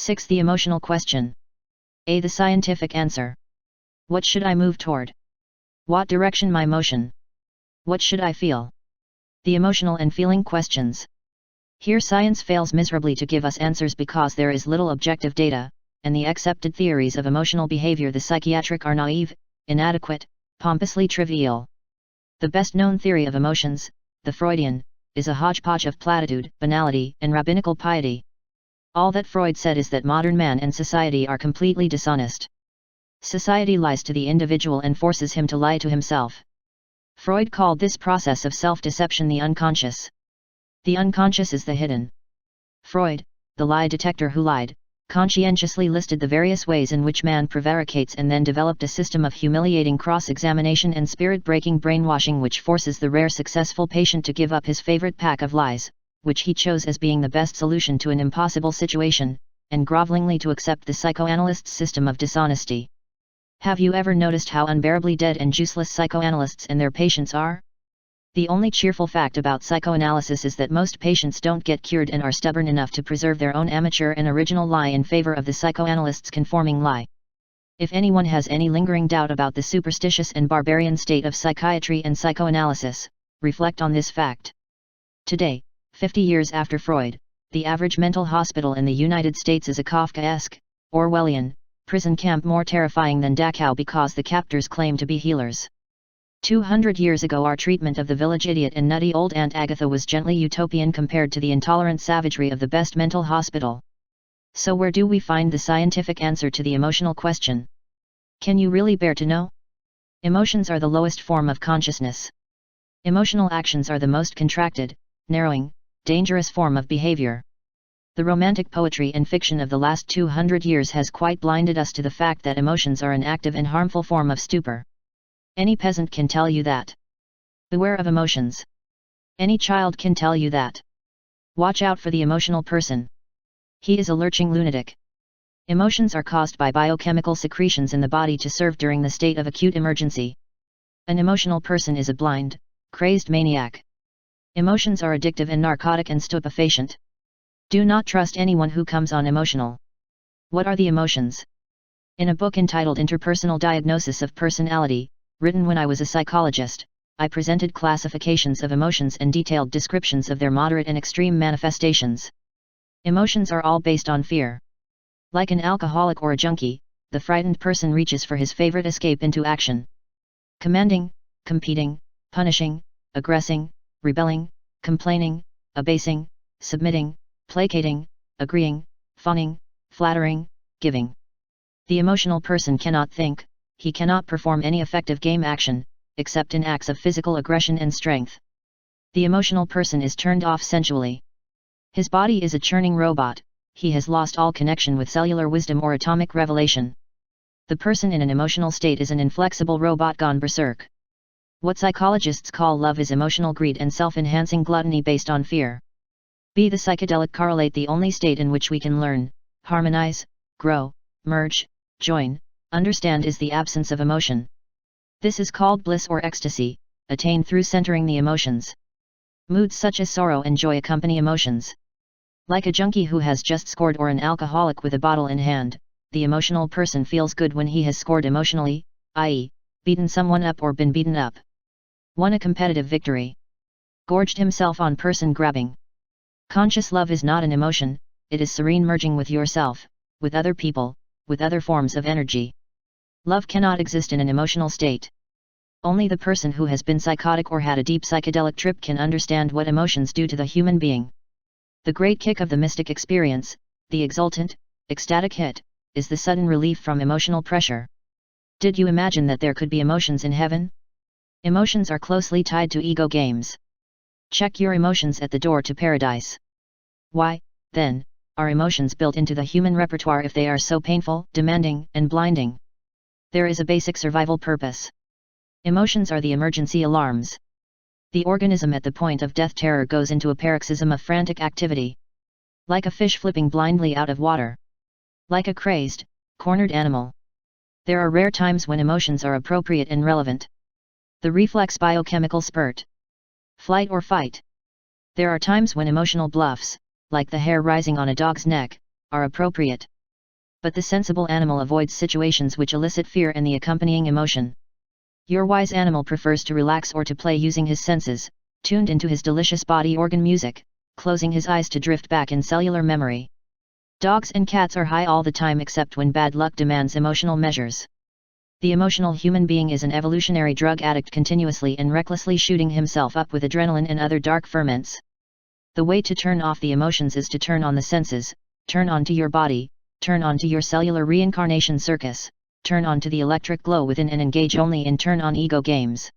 6. The emotional question. A. The scientific answer. What should I move toward? What direction my motion? What should I feel? The emotional and feeling questions. Here science fails miserably to give us answers because there is little objective data, and the accepted theories of emotional behavior, the psychiatric, are naive, inadequate, pompously trivial. The best-known theory of emotions, the Freudian, is a hodgepodge of platitude, banality, and rabbinical piety. All that Freud said is that modern man and society are completely dishonest. Society lies to the individual and forces him to lie to himself. Freud called this process of self-deception the unconscious. The unconscious is the hidden. Freud, the lie detector who lied, conscientiously listed the various ways in which man prevaricates and then developed a system of humiliating cross-examination and spirit-breaking brainwashing which forces the rare successful patient to give up his favorite pack of lies, which he chose as being the best solution to an impossible situation, and grovelingly to accept the psychoanalyst's system of dishonesty. Have you ever noticed how unbearably dead and useless psychoanalysts and their patients are? The only cheerful fact about psychoanalysis is that most patients don't get cured and are stubborn enough to preserve their own amateur and original lie in favor of the psychoanalyst's conforming lie. If anyone has any lingering doubt about the superstitious and barbarian state of psychiatry and psychoanalysis, reflect on this fact. Today, 50 years after Freud, the average mental hospital in the United States is a Kafkaesque, Orwellian, prison camp more terrifying than Dachau because the captors claim to be healers. 200 years ago our treatment of the village idiot and nutty old Aunt Agatha was gently utopian compared to the intolerant savagery of the best mental hospital. So where do we find the scientific answer to the emotional question? Can you really bear to know? Emotions are the lowest form of consciousness. Emotional actions are the most contracted, narrowing, dangerous form of behavior. The romantic poetry and fiction of the last 200 years has quite blinded us to the fact that emotions are an active and harmful form of stupor. Any peasant can tell you that. Beware of emotions. Any child can tell you that. Watch out for the emotional person. He is a lurching lunatic. Emotions are caused by biochemical secretions in the body to serve during the state of acute emergency. An emotional person is a blind, crazed maniac. Emotions are addictive and narcotic and stupefacient. Do not trust anyone who comes on emotional. What are the emotions? In a book entitled Interpersonal Diagnosis of Personality, written when I was a psychologist, I presented classifications of emotions and detailed descriptions of their moderate and extreme manifestations. Emotions are all based on fear. Like an alcoholic or a junkie, the frightened person reaches for his favorite escape into action. Commanding, competing, punishing, aggressing, rebelling, complaining, abasing, submitting, placating, agreeing, fawning, flattering, giving. The emotional person cannot think, he cannot perform any effective game action, except in acts of physical aggression and strength. The emotional person is turned off sensually. His body is a churning robot, he has lost all connection with cellular wisdom or atomic revelation. The person in an emotional state is an inflexible robot gone berserk. What psychologists call love is emotional greed and self-enhancing gluttony based on fear. B. The psychedelic correlate, the only state in which we can learn, harmonize, grow, merge, join, understand is the absence of emotion. This is called bliss or ecstasy, attained through centering the emotions. Moods such as sorrow and joy accompany emotions. Like a junkie who has just scored or an alcoholic with a bottle in hand, the emotional person feels good when he has scored emotionally, i.e., beaten someone up or been beaten up. Won a competitive victory. Gorged himself on person grabbing. Conscious love is not an emotion, it is serene merging with yourself, with other people, with other forms of energy. Love cannot exist in an emotional state. Only the person who has been psychotic or had a deep psychedelic trip can understand what emotions do to the human being. The great kick of the mystic experience, the exultant, ecstatic hit, is the sudden relief from emotional pressure. Did you imagine that there could be emotions in heaven? Emotions are closely tied to ego games. Check your emotions at the door to paradise. Why, then, are emotions built into the human repertoire if they are so painful, demanding, and blinding? There is a basic survival purpose. Emotions are the emergency alarms. The organism at the point of death terror goes into a paroxysm of frantic activity. Like a fish flipping blindly out of water. Like a crazed, cornered animal. There are rare times when emotions are appropriate and relevant. The reflex biochemical spurt. Flight or fight. There are times when emotional bluffs, like the hair rising on a dog's neck, are appropriate. But the sensible animal avoids situations which elicit fear and the accompanying emotion. Your wise animal prefers to relax or to play using his senses, tuned into his delicious body organ music, closing his eyes to drift back in cellular memory. Dogs and cats are high all the time except when bad luck demands emotional measures. The emotional human being is an evolutionary drug addict continuously and recklessly shooting himself up with adrenaline and other dark ferments. The way to turn off the emotions is to turn on the senses, turn on to your body, turn on to your cellular reincarnation circus, turn on to the electric glow within and engage only in turn-on ego games.